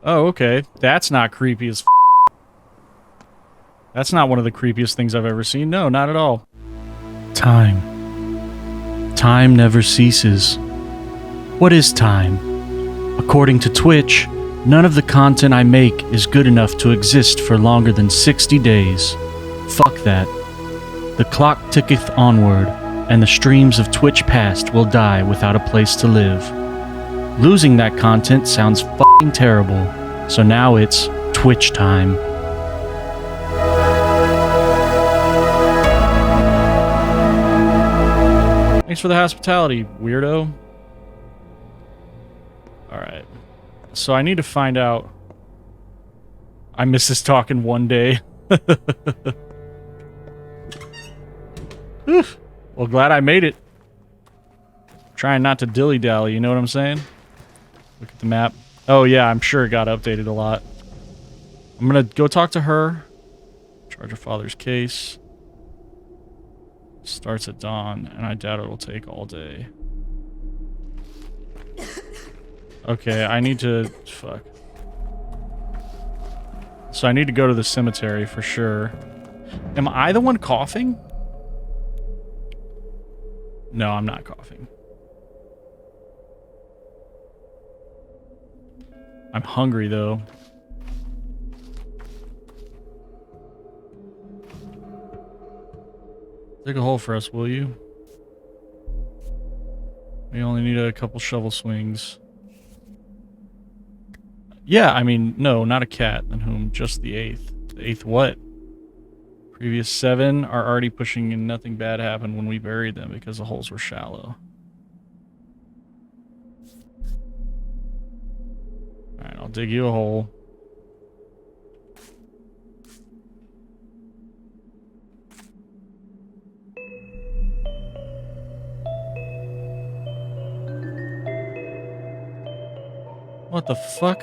Oh, okay. That's not creepy as f. That's not one of the creepiest things I've ever seen. No, not at all. Time. Time never ceases. What is time? According to Twitch, none of the content I make is good enough to exist for longer than 60 days. Fuck that. The clock ticketh onward, and the streams of Twitch past will die without a place to live. Losing that content sounds fucking terrible, so now it's Twitch time. Thanks for the hospitality, weirdo. Alright. So I need to find out... I miss this talk in one day. Well, glad I made it. Trying not to dilly-dally, you know what I'm saying? Look at the map. Oh yeah, I'm sure it got updated a lot. I'm gonna go talk to her. Charge her father's case. Starts at dawn, and I doubt it'll take all day. Okay, I need to... Fuck. So I need to go to the cemetery for sure. Am I the one coughing? No, I'm not coughing. I'm hungry, though. Dig a hole for us, will you? We only need a couple shovel swings. Yeah, I mean, no, not a cat. And whom? Just the 8th. The 8th what? Previous 7 are already pushing and nothing bad happened when we buried them because the holes were shallow. Alright, I'll dig you a hole. What the fuck?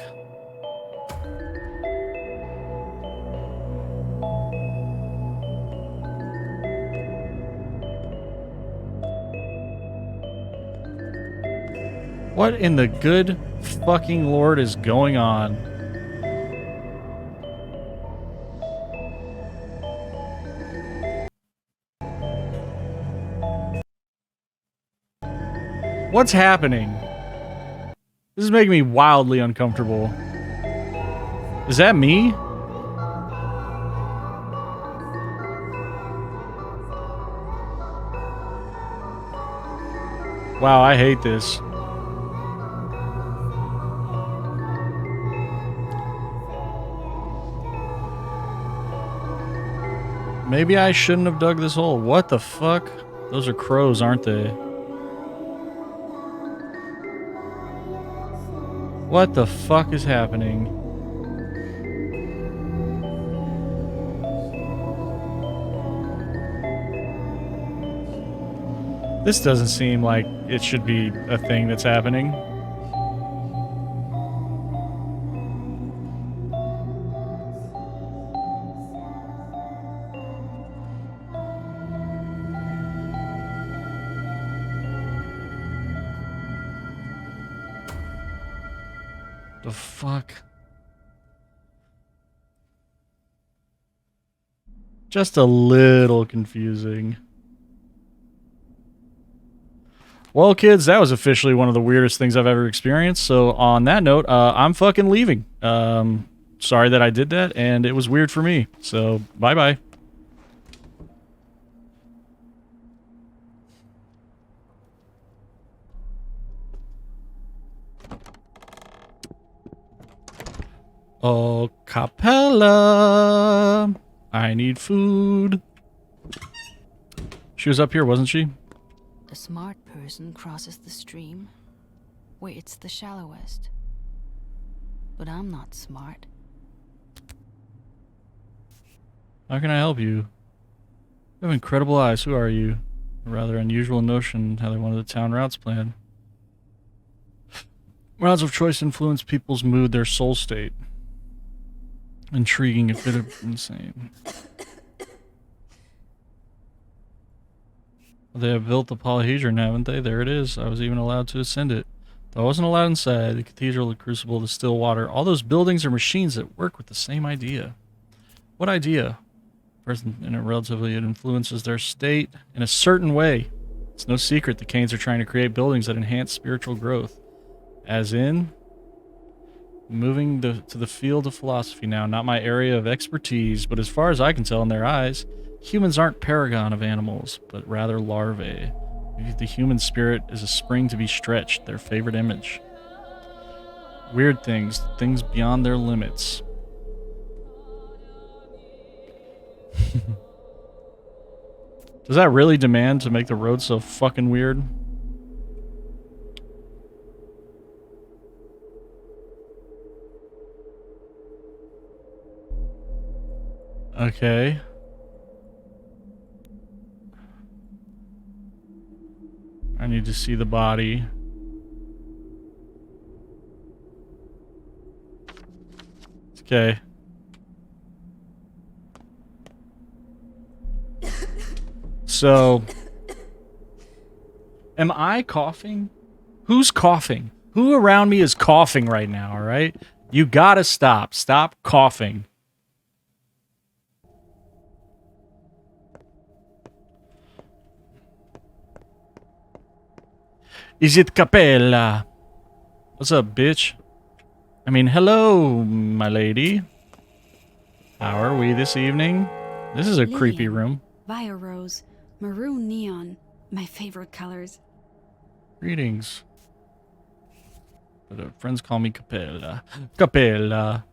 What in the good fucking Lord is going on? What's happening? This is making me wildly uncomfortable. Is that me? Wow, I hate this. Maybe I shouldn't have dug this hole. What the fuck? Those are crows, aren't they? What the fuck is happening? This doesn't seem like it should be a thing that's happening. The fuck? Just a little confusing. Well, kids, that was officially one of the weirdest things I've ever experienced. So on that note, I'm fucking leaving. Sorry that I did that, and it was weird for me. So, bye-bye. Oh, Capella. I need food. She was up here, wasn't she? A smart person crosses the stream where it's the shallowest. But I'm not smart. How can I help you? You have incredible eyes. Who are you? A rather unusual notion how they're one of the town routes planned. Routes of choice influence people's mood, their soul state. Intriguing, a bit of insane. They have built the polyhedron, haven't they? There it is. I was even allowed to ascend it. I wasn't allowed inside. The cathedral, the crucible, the still water. All those buildings are machines that work with the same idea. What idea? Person in a relatively, it influences their state in a certain way. It's no secret the Canes are trying to create buildings that enhance spiritual growth. As in, moving to the field of philosophy now, not my area of expertise, but as far as I can tell in their eyes, humans aren't paragon of animals, but rather larvae. The human spirit is a spring to be stretched, their favorite image. Weird things, things beyond their limits. Does that really demand to make the road so fucking weird? Okay. I need to see the body. Okay. So, am I coughing? Who's coughing? Who around me is coughing right now, alright? You gotta stop. Stop coughing. Is it Capella? What's up, bitch? I mean, hello, my lady. How are we this evening? This is a creepy room. Via rose, maroon neon, my favorite colors. Greetings. But friends call me Capella. Capella.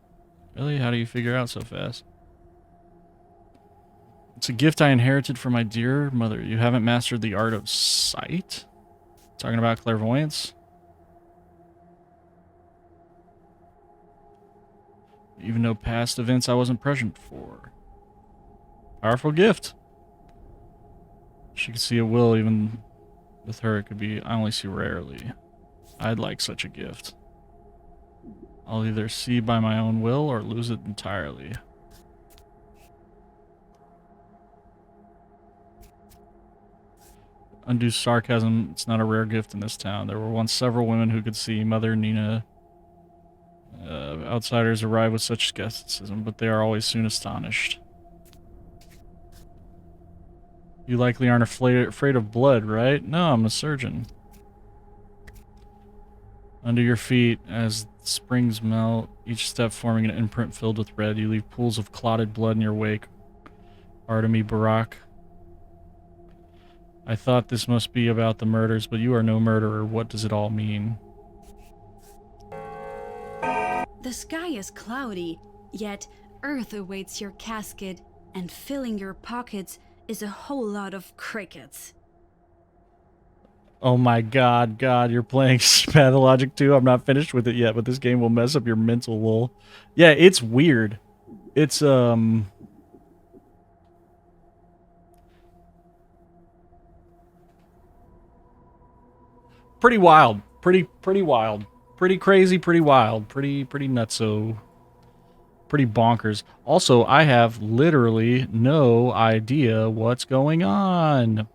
Really? How do you figure out so fast? It's a gift I inherited from my dear mother. You haven't mastered the art of sight? Talking about clairvoyance? Even though past events I wasn't present for. Powerful gift. She could see a will, even with her it could be, I only see rarely. I'd like such a gift. I'll either see by my own will or lose it entirely. Undue sarcasm, it's not a rare gift in this town. There were once several women who could see. Mother Nina. Outsiders arrive with such skepticism, but they are always soon astonished. You likely aren't afraid of blood, right? No, I'm a surgeon. Under your feet, as springs melt, each step forming an imprint filled with red, you leave pools of clotted blood in your wake. Artemi Barak. I thought this must be about the murders, but you are no murderer. What does it all mean? The sky is cloudy, yet earth awaits your casket, and filling your pockets is a whole lot of crickets. Oh my god, you're playing Pathologic 2? I'm not finished with it yet, but this game will mess up your mental, lol. Yeah, it's weird. It's, pretty wild. Pretty wild. Pretty crazy, pretty wild. Pretty nutso. Pretty bonkers. Also, I have literally no idea what's going on.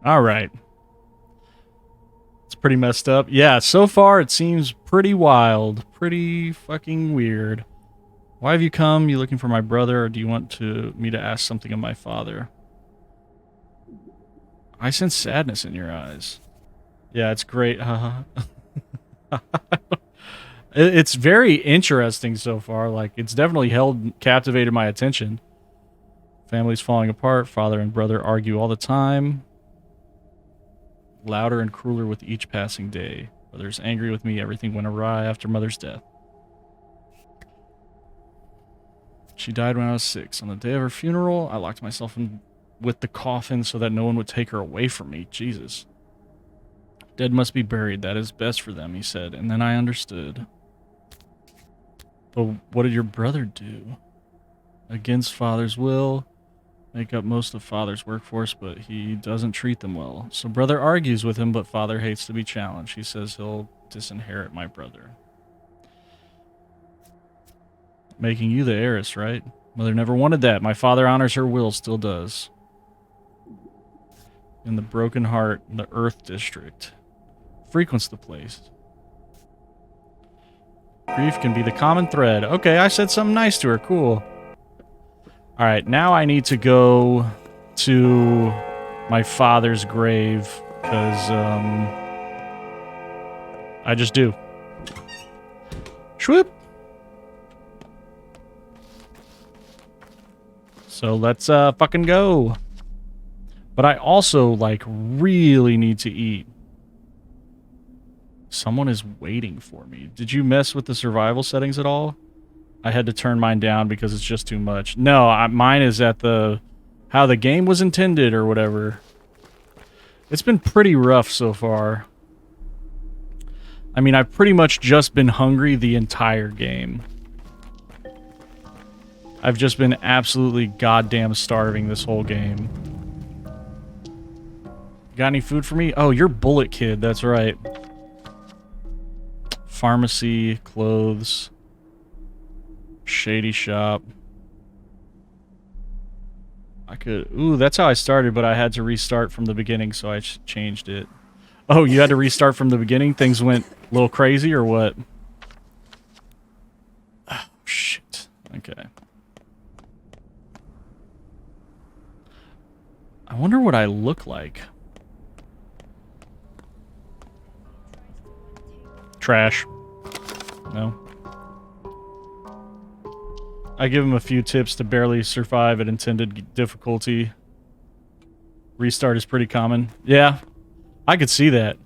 All right. It's pretty messed up. Yeah, so far it seems pretty wild. Pretty fucking weird. Why have you come? You looking for my brother, or do you want me to ask something of my father? I sense sadness in your eyes. Yeah, it's great. It's very interesting so far. Like, it's definitely captivated my attention. Family's falling apart. Father and brother argue all the time. Louder and crueler with each passing day. Brother's angry with me. Everything went awry after mother's death. She died when I was 6. On the day of her funeral, I locked myself in with the coffin so that no one would take her away from me. Jesus. Dead must be buried. That is best for them, he said. And then I understood. But what did your brother do? against father's will, make up most of father's workforce, but he doesn't treat them well. So brother argues with him, but father hates to be challenged. He says he'll disinherit my brother. Making you the heiress, right? Mother never wanted that. My father honors her will, still does. In the Broken Heart, in the Earth District. Frequents the place. Grief can be the common thread. Okay, I said something nice to her. Cool. Alright, now I need to go to my father's grave, because, I just do. Shwoop! So let's, fucking go. But I also, like, really need to eat. Someone is waiting for me. Did you mess with the survival settings at all? I had to turn mine down because it's just too much. No, mine is at the... how the game was intended or whatever. It's been pretty rough so far. I mean, I've pretty much just been hungry the entire game. I've just been absolutely goddamn starving this whole game. Got any food for me? Oh, you're Bullet Kid, that's right. Pharmacy, clothes, shady shop. I could... ooh, that's how I started, but I had to restart from the beginning, so I changed it. Oh, you had to restart from the beginning? Things went a little crazy, or what? Oh, shit. Okay. I wonder what I look like. Trash. No. I give him a few tips to barely survive at intended difficulty. Restart is pretty common. Yeah, I could see that.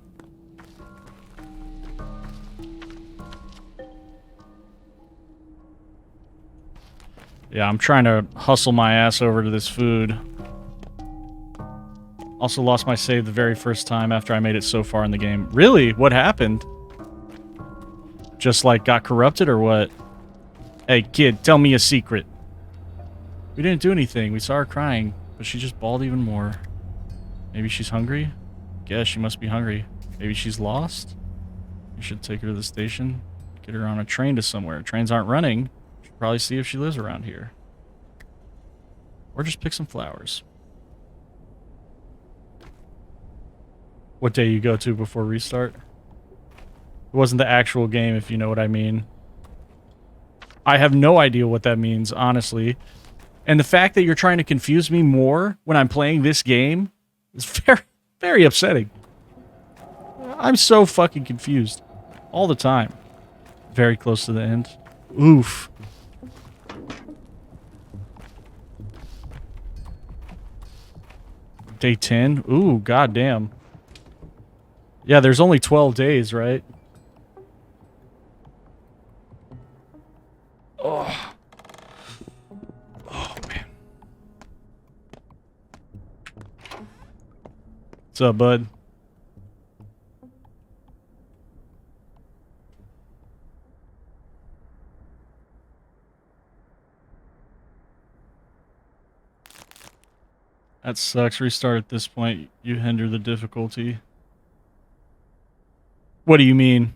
Yeah, I'm trying to hustle my ass over to this food. Also lost my save the very first time after I made it so far in the game. Really? What happened? Just, like, got corrupted or what? Hey, kid, tell me a secret. We didn't do anything. We saw her crying, but she just bawled even more. Maybe she's hungry? Guess she must be hungry. Maybe she's lost? You should take her to the station. Get her on a train to somewhere. Trains aren't running. Should probably see if she lives around here. Or just pick some flowers. What day you go to before restart? It wasn't the actual game, if you know what I mean. I have no idea what that means, honestly. And the fact that you're trying to confuse me more when I'm playing this game is very, very upsetting. I'm so fucking confused. All the time. Very close to the end. Oof. Day 10? Ooh, goddamn. Yeah, there's only 12 days, right? Oh. Oh, man. What's up, bud? That sucks. Restart at this point. You hinder the difficulty. What do you mean?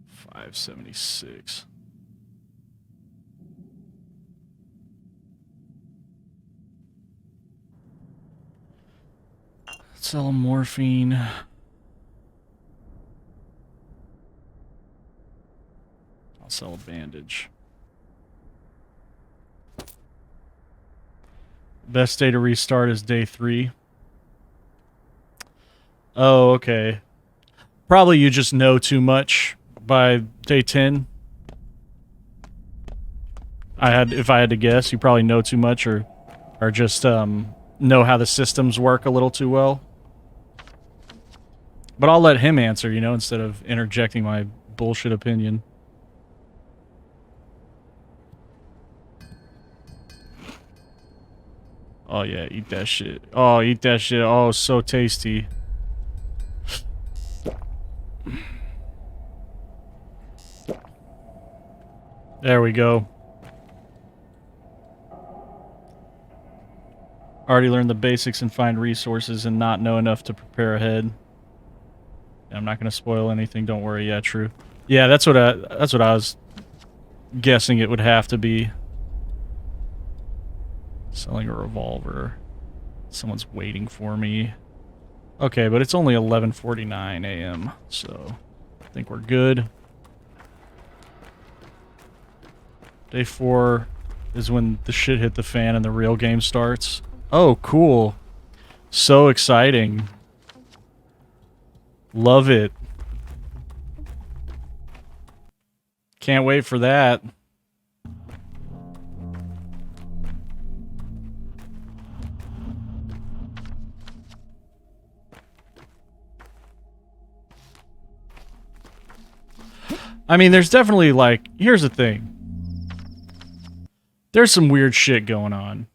576. Sell morphine. I'll sell a bandage. Best day to restart is day 3. Oh, okay. Probably you just know too much by day 10. If I had to guess, you probably know too much or just know how the systems work a little too well. But I'll let him answer, you know, instead of interjecting my bullshit opinion. Oh yeah, eat that shit. Oh, eat that shit. Oh, so tasty. There we go. Already learned the basics and find resources and not know enough to prepare ahead. I'm not going to spoil anything, don't worry. Yeah, true. Yeah, that's what I was guessing it would have to be. Selling a revolver. Someone's waiting for me. Okay, but it's only 11:49 a.m., so I think we're good. Day 4 is when the shit hit the fan and the real game starts. Oh, cool. So exciting. Love it. Can't wait for that. I mean, there's definitely, like, here's the thing. There's some weird shit going on.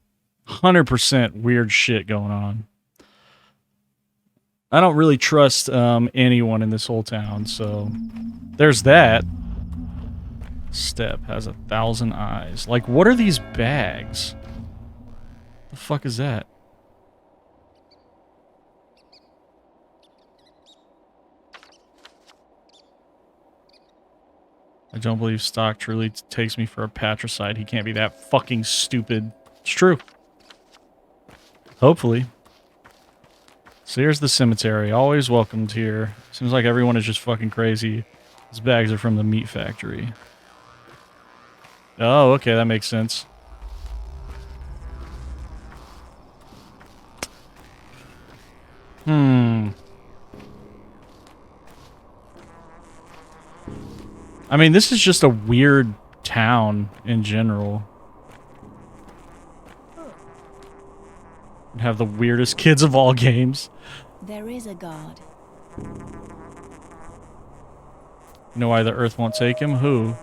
100% weird shit going on. I don't really trust anyone in this whole town, so there's that. Step has 1,000 eyes. Like, what are these bags? The fuck is that? I don't believe Stock truly takes me for a patricide. He can't be that fucking stupid. It's true. Hopefully. So here's the cemetery. Always welcomed here. Seems like everyone is just fucking crazy. These bags are from the meat factory. Oh, okay, that makes sense. I mean, this is just a weird town in general. Have the weirdest kids of all games. There is a God. You know why the Earth won't take him? Who?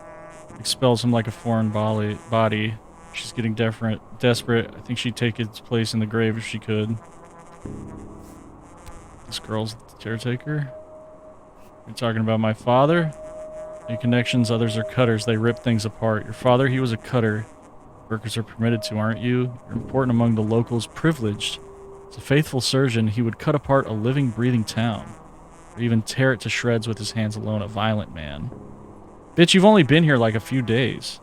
Expels him like a foreign body. She's getting desperate. I think she'd take its place in the grave if she could. This girl's the caretaker? You're talking about my father? Your connections, others are cutters. They rip things apart. Your father, he was a cutter. Workers are permitted to, aren't you? You're important among the locals, privileged. As a faithful surgeon, he would cut apart a living, breathing town. Or even tear it to shreds with his hands alone, a violent man. Bitch, you've only been here like a few days.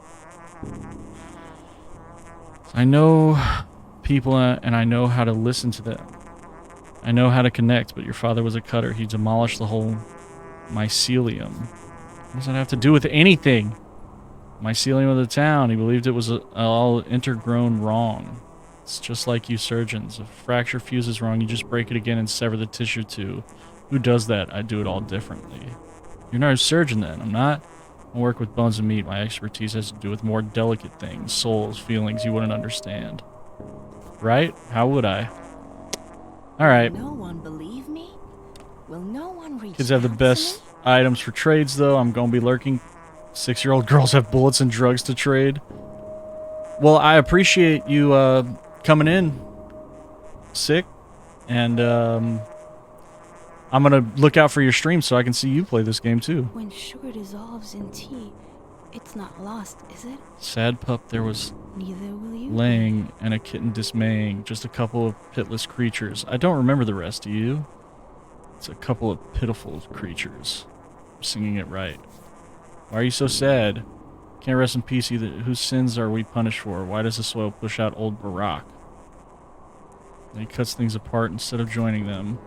I know people and I know how to listen to them. I know how to connect, but your father was a cutter. He demolished the whole mycelium. What does that have to do with anything? Mycelium of the town. He believed it was all intergrown wrong. It's just like you surgeons. If a fracture fuses wrong, you just break it again and sever the tissue too. Who does that? I do it all differently. You're not a surgeon then. I'm not. I work with bones and meat. My expertise has to do with more delicate things, souls, feelings you wouldn't understand. Right? How would I? Alright. No one believe me? Will no one reach Kids have the out to best me? items for trades, though. I'm gonna be lurking. 6-year-old girls have bullets and drugs to trade. Well, I appreciate you coming in, Sick, and I'm gonna look out for your stream so I can see you play this game too. When sugar dissolves in tea, it's not lost, is it? Sad pup, there was Neither will you. laying and a kitten dismaying. Just a couple of pitless creatures. I don't remember the rest, do you? It's a couple of pitiful creatures. I'm singing it right. Why are you so sad? Can't rest in peace either. Whose sins are we punished for? Why does the soil push out old Barak? And he cuts things apart instead of joining them.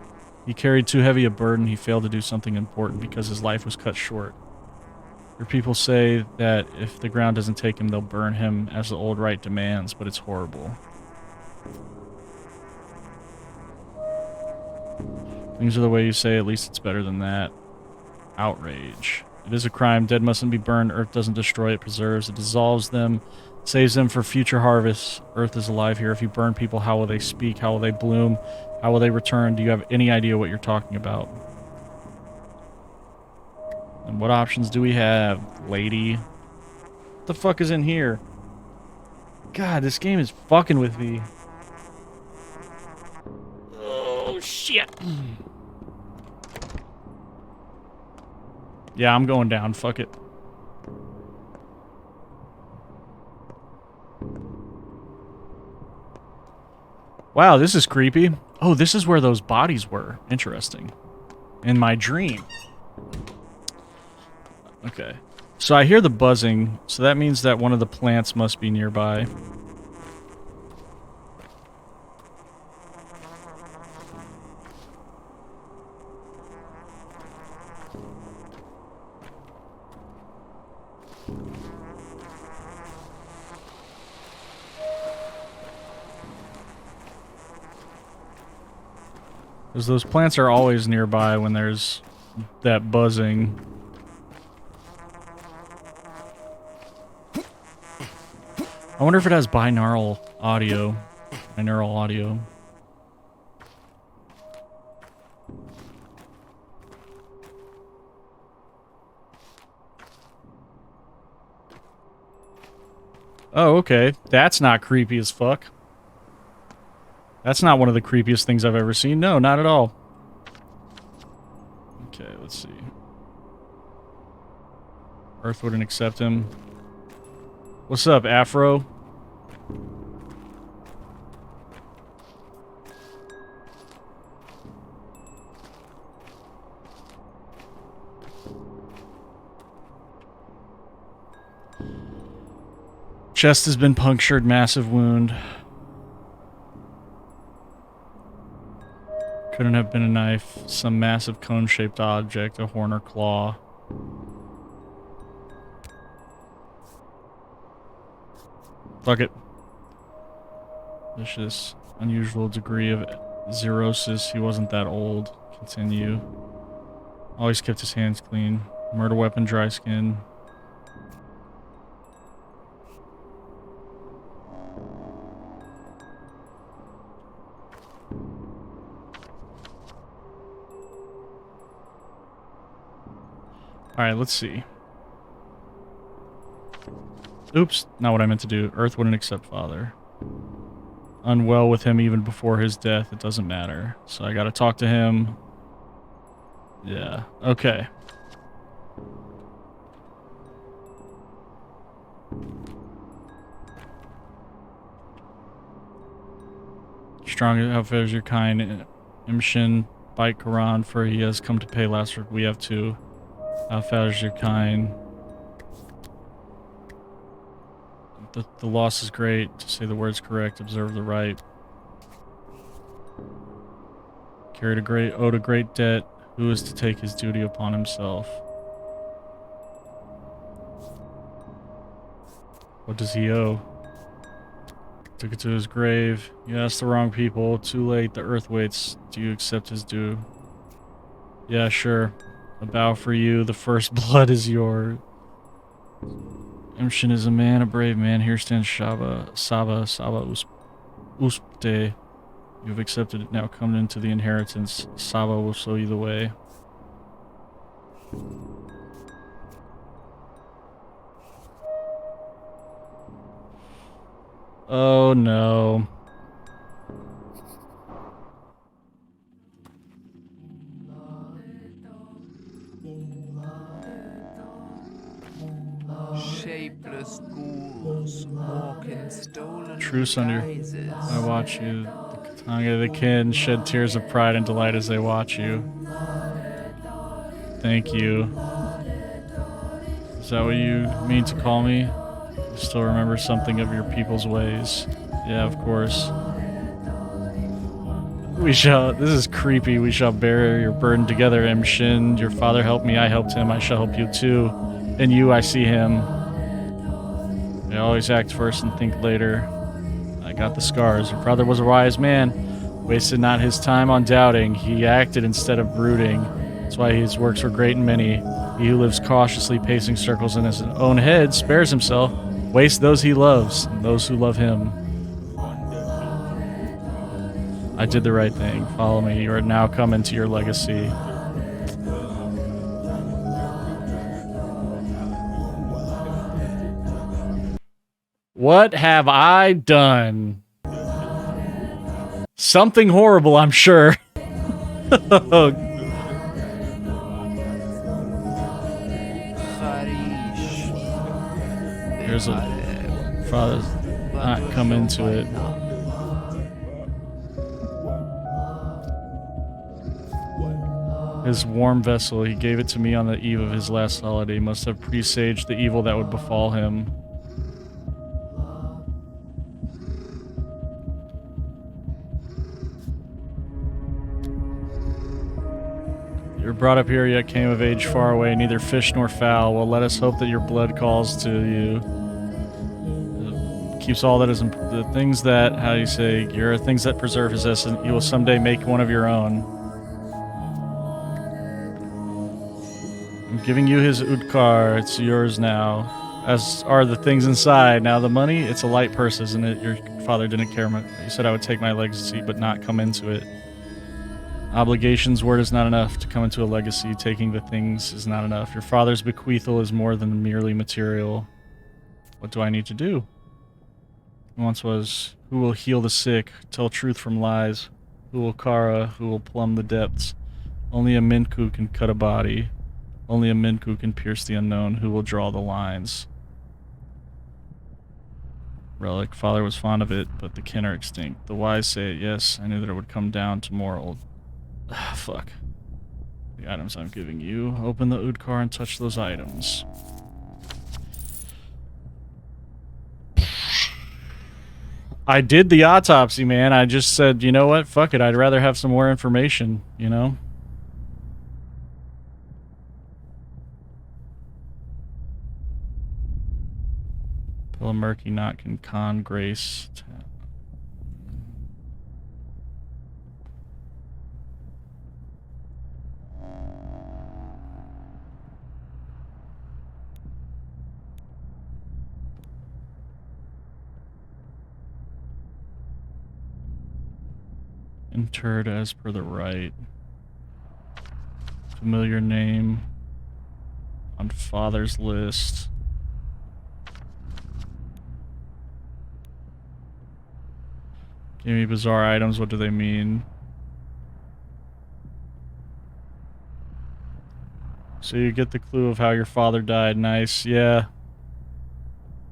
He carried too heavy a burden. He failed to do something important because his life was cut short. Your people say that if the ground doesn't take him, they'll burn him as the old rite demands, but it's horrible. Things are the way you say, at least it's better than that. Outrage. It is a crime. Dead mustn't be burned. Earth doesn't destroy it, preserves. It dissolves them, saves them for future harvests. Earth is alive here. If you burn people, how will they speak? How will they bloom? How will they return? Do you have any idea what you're talking about? And what options do we have, lady? What the fuck is in here? God, this game is fucking with me. Oh, shit. Yeah, I'm going down. Fuck it. Wow, this is creepy. Oh, this is where those bodies were. Interesting. In my dream. Okay. So I hear the buzzing, so that means that one of the plants must be nearby. Because those plants are always nearby when there's that buzzing. I wonder if it has binaural audio. Binaural audio. Oh, okay. That's not creepy as fuck. That's not one of the creepiest things I've ever seen. No, not at all. Okay, let's see. Earth wouldn't accept him. What's up, Afro? Chest has been punctured, massive wound. Couldn't have been a knife, some massive cone-shaped object, a horn or claw. Fuck it. Vicious, unusual degree of xerosis. He wasn't that old. Continue. Always kept his hands clean. Murder weapon, dry skin. Alright, let's see. Oops, not what I meant to do. Earth wouldn't accept father. Unwell with him even before his death. It doesn't matter. So I gotta talk to him. Yeah, okay. Strong, how fares your kind? Imshin, bite Quran, for he has come to pay last. We have to. How fares your kind? The loss is great. To say the words correct, observe the right. Owed a great debt. Who is to take his duty upon himself? What does he owe? Took it to his grave. You asked the wrong people. Too late. The earth waits. Do you accept his due? Yeah, sure. A bow for you. The first blood is yours. Imshin is a man, a brave man. Here stands Saba Uspte. You have accepted it. Now come into the inheritance. Saba will show you the way. Oh no. Shapeless ghouls walk in stolen Truce under. guises. I watch you. The Katanga of the kin shed tears of pride and delight as they watch you. Thank you. Is that what you mean to call me? You still remember something of your people's ways. Yeah, of course. This is creepy. We shall bear your burden together, Imshin. Your father helped me, I helped him, I shall help you too. In you, I see him. I always act first and think later. I got the scars. Your father was a wise man. Wasted not his time on doubting. He acted instead of brooding. That's why his works were great and many. He who lives cautiously, pacing circles in his own head, spares himself, wastes those he loves, and those who love him. I did the right thing. Follow me. You are now come into your legacy. What have I done? Something horrible, I'm sure. There's a... Father's not come into it. His warm vessel, he gave it to me on the eve of his last holiday. He must have presaged the evil that would befall him. You were brought up here, yet came of age far away, neither fish nor fowl. Well, let us hope that your blood calls to you. Keeps all that is the things that, how do you say, your things that preserve his essence. You will someday make one of your own. I'm giving you his Udkar. It's yours now. As are the things inside. Now the money, it's a light purse, isn't it? Your father didn't care much. He said I would take my legacy, but not come into it. Obligation's word is not enough. To come into a legacy, taking the things is not enough. Your father's bequeathal is more than merely material. What do I need to do? Once was, who will heal the sick, tell truth from lies? Who will Kara, who will plumb the depths? Only a Minku can cut a body. Only a Minku can pierce the unknown. Who will draw the lines? Relic, father was fond of it, but the kin are extinct. The wise say it, yes, I knew that it would come down to more old... fuck. The items I'm giving you. Open the Udkar and touch those items. I did the autopsy, man. I just said, you know what? Fuck it. I'd rather have some more information, you know? Pill murky knot can con grace. Interred as per the right. Familiar name on father's list. Give me bizarre items. What do they mean? So you get the clue of how your father died. Nice. Yeah.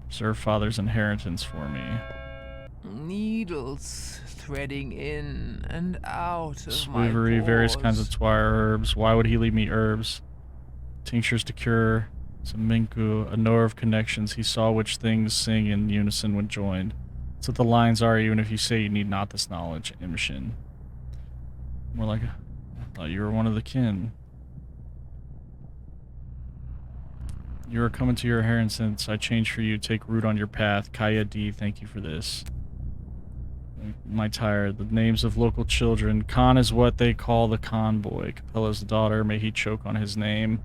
Preserve father's inheritance for me. Needles threading in and out of my Swivery, various kinds of pores. twire herbs. Why would he leave me herbs? Tinctures to cure. Some minku. A knower of connections. He saw which things sing in unison when joined. That's what the lines are, even if you say you need not this knowledge. Imshin. More like, I thought you were one of the kin. You are coming to your inheritance. I change for you. Take root on your path. Kaya D, thank you for this. My tired. The names of local children. Khan is what they call the Khan boy. Capella's daughter. May he choke on his name.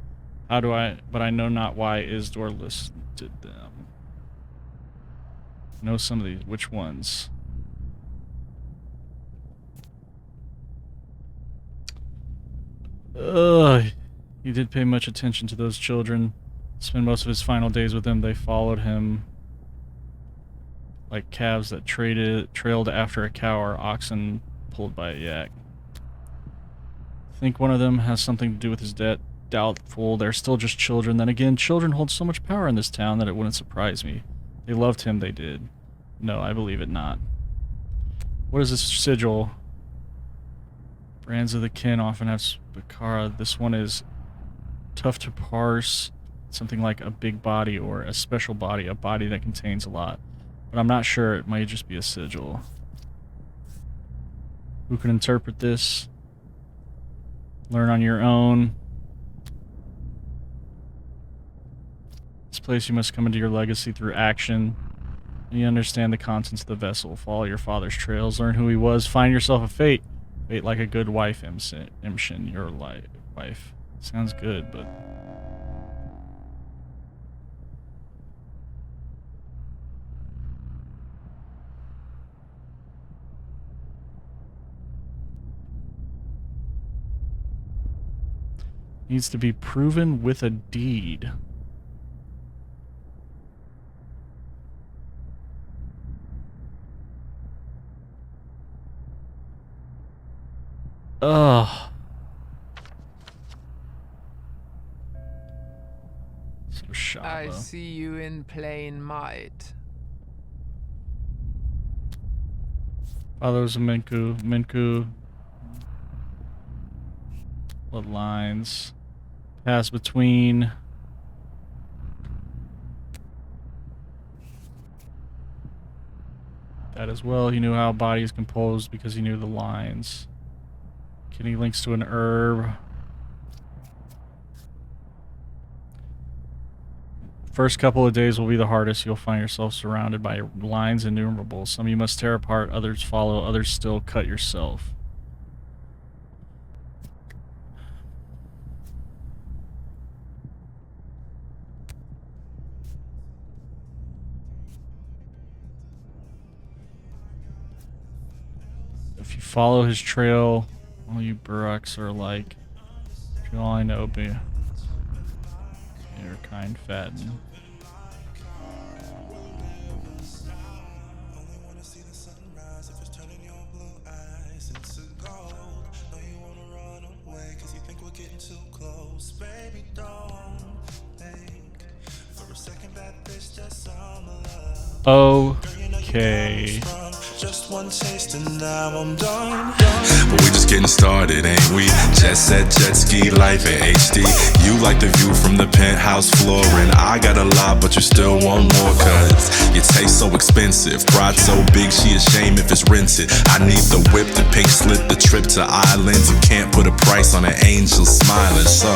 How do I... But I know not why Isdor listed them. Know some of these. Which ones? Ugh. He did pay much attention to those children. Spent most of his final days with them. They followed him like calves that trailed after a cow or oxen pulled by a yak. Think one of them has something to do with his death. Doubtful. They're still just children. Then again, children hold so much power in this town that it wouldn't surprise me. They loved him, they did. No, I believe it not. What is this sigil? Brands of the kin often have Spikara. This one is tough to parse. Something like a big body or a special body. A body that contains a lot. But I'm not sure. It might just be a sigil. Who can interpret this? Learn on your own. This place you must come into your legacy through action. You understand the contents of the vessel. Follow your father's trails. Learn who he was. Find yourself a fate. Fate like a good wife, Imshin. Your wife. Sounds good, but... Needs to be proven with a deed. Ugh. So shallow. I see you in plain might. Father was a Minku. Minku. Bloodlines. Pass between. That as well. He knew how a body is composed because he knew the lines. Kidney links to an herb. First couple of days will be the hardest. You'll find yourself surrounded by lines innumerable. Some you must tear apart, others follow, others still cut yourself. If you follow his trail, all you Buruks are like, all I know be your kind fatten. Okay. Just one taste and now I'm done. But we just getting started, ain't we? Jet set, jet ski, life in HD. You like the view from the penthouse floor, and I got a lot, but you still want more. Cause your taste so expensive, pride so big, she ashamed if it's rented. I need the whip, the pink slip, the trip to islands. You can't put a price on an angel smiling, so